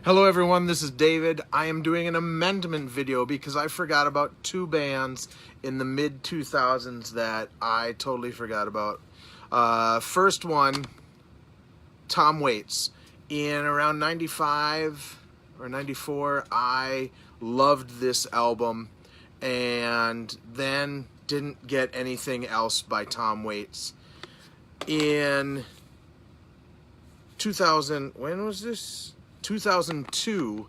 Hello everyone, this is David. I am doing an amendment video because I forgot about two bands in the mid-2000s that I totally forgot about. First one, Tom Waits. In around 95 or 94, I loved this album and then didn't get anything else by Tom Waits. In 2000, when was this? 2002,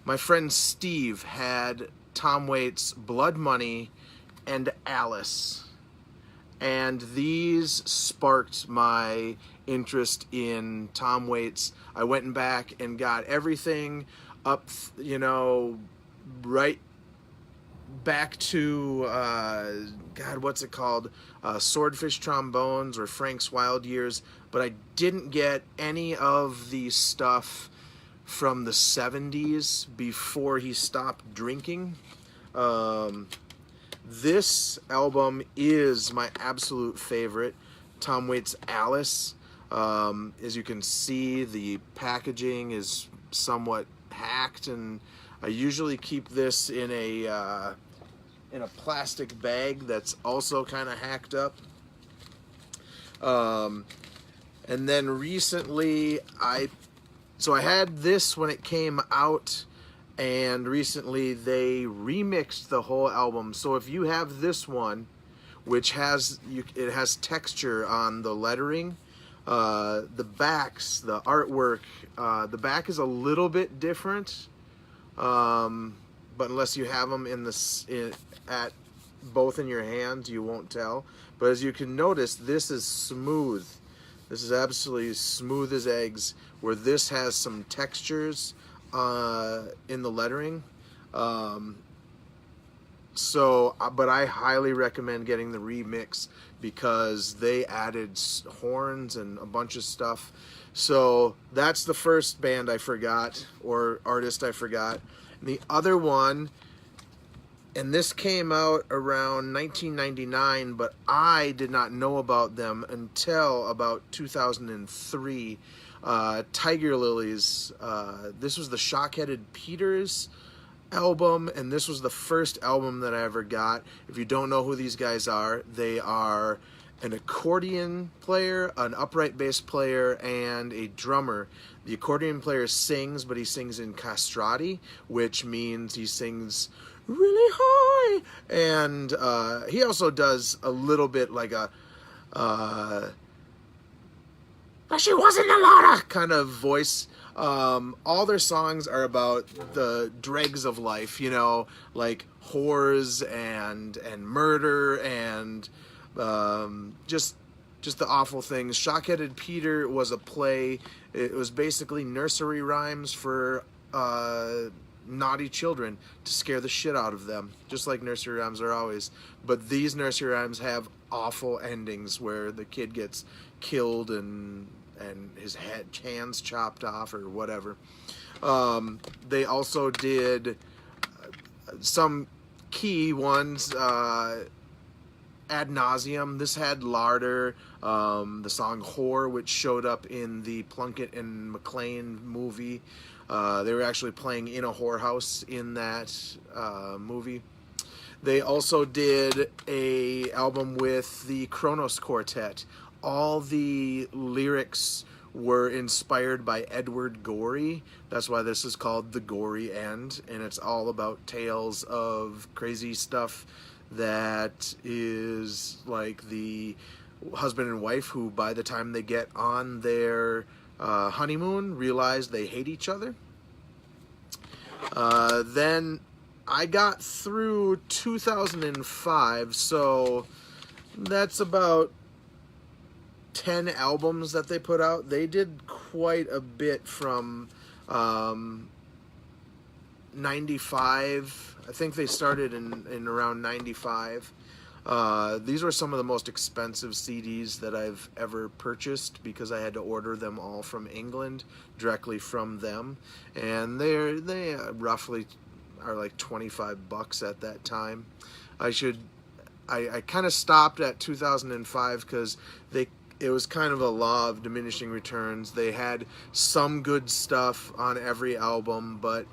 my friend Steve had Tom Waits' Blood Money and Alice, and these sparked my interest in Tom Waits. I went back and got everything up, right back to God, what's it called? Swordfish Trombones or Frank's Wild Years, but I didn't get any of the stuff from the 70s before he stopped drinking. This album is my absolute favorite, Tom Waits' Alice. As you can see, the packaging is somewhat hacked, and I usually keep this in a plastic bag that's also kind of hacked up. And then recently So I had this when it came out, and recently they remixed the whole album. So if you have this one, which it has texture on the lettering, the backs, the artwork, the back is a little bit different, but unless you have them at both in your hands, you won't tell. But as you can notice, this is smooth. This is absolutely smooth as eggs, where this has some textures in the lettering. But I highly recommend getting the remix because they added horns and a bunch of stuff. So that's the first band I forgot, or artist I forgot. And the other one, and this came out around 1999, but I did not know about them until about 2003. Tiger Lilies. This was the Shockheaded Peters album, and this was the first album that I ever got. If you don't know who these guys are, they are an accordion player, an upright bass player, and a drummer. The accordion player sings, but he sings in castrati, which means he sings really high, and he also does a little bit like a but she wasn't a lotta kind of voice. All their songs are about the dregs of life, like whores and murder and just the awful things. Shockheaded Peter was a play. It was basically nursery rhymes for naughty children to scare the shit out of them, just like nursery rhymes are always. But these nursery rhymes have awful endings where the kid gets killed and his hands chopped off or whatever. They also did some key ones, Ad Nauseum. This had Larder, the song Whore, which showed up in the Plunkett and McLean movie. They were actually playing in a whorehouse in that movie. They also did a album with the Kronos Quartet. All the lyrics were inspired by Edward Gorey. That's why this is called The Gory End, and it's all about tales of crazy stuff that is like the husband and wife who, by the time they get on their honeymoon, realize they hate each other. Then I got through 2005, so that's about 10 albums that they put out. They did quite a bit from 95. I think they started in around 95. These were some of the most expensive CDs that I've ever purchased because I had to order them all from England, directly from them, and they roughly are like $25 at that time. I kind of stopped at 2005 because it was kind of a law of diminishing returns. They had some good stuff on every album, but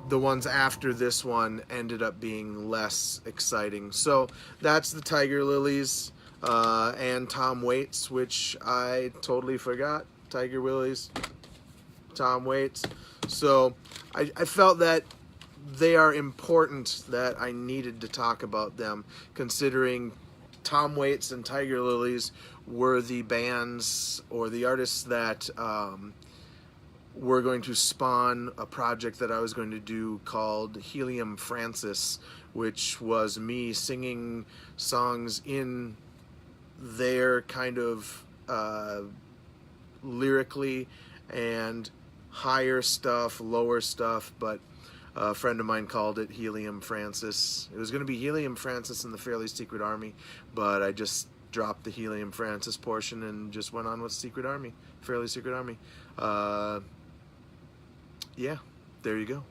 the ones after this one ended up being less exciting. So that's the Tiger Lilies and Tom Waits, which I totally forgot. Tiger Lilies, Tom Waits. So I felt that they are important, that I needed to talk about them, considering Tom Waits and Tiger Lilies were the bands or the artists that were going to spawn a project that I was going to do called Helium Francis, which was me singing songs in their kind of lyrically and higher stuff, lower stuff, but a friend of mine called it Helium Francis. It was going to be Helium Francis and the Fairly Secret Army, but I just dropped the Helium Francis portion and just went on with Secret Army, Fairly Secret Army. Yeah, there you go.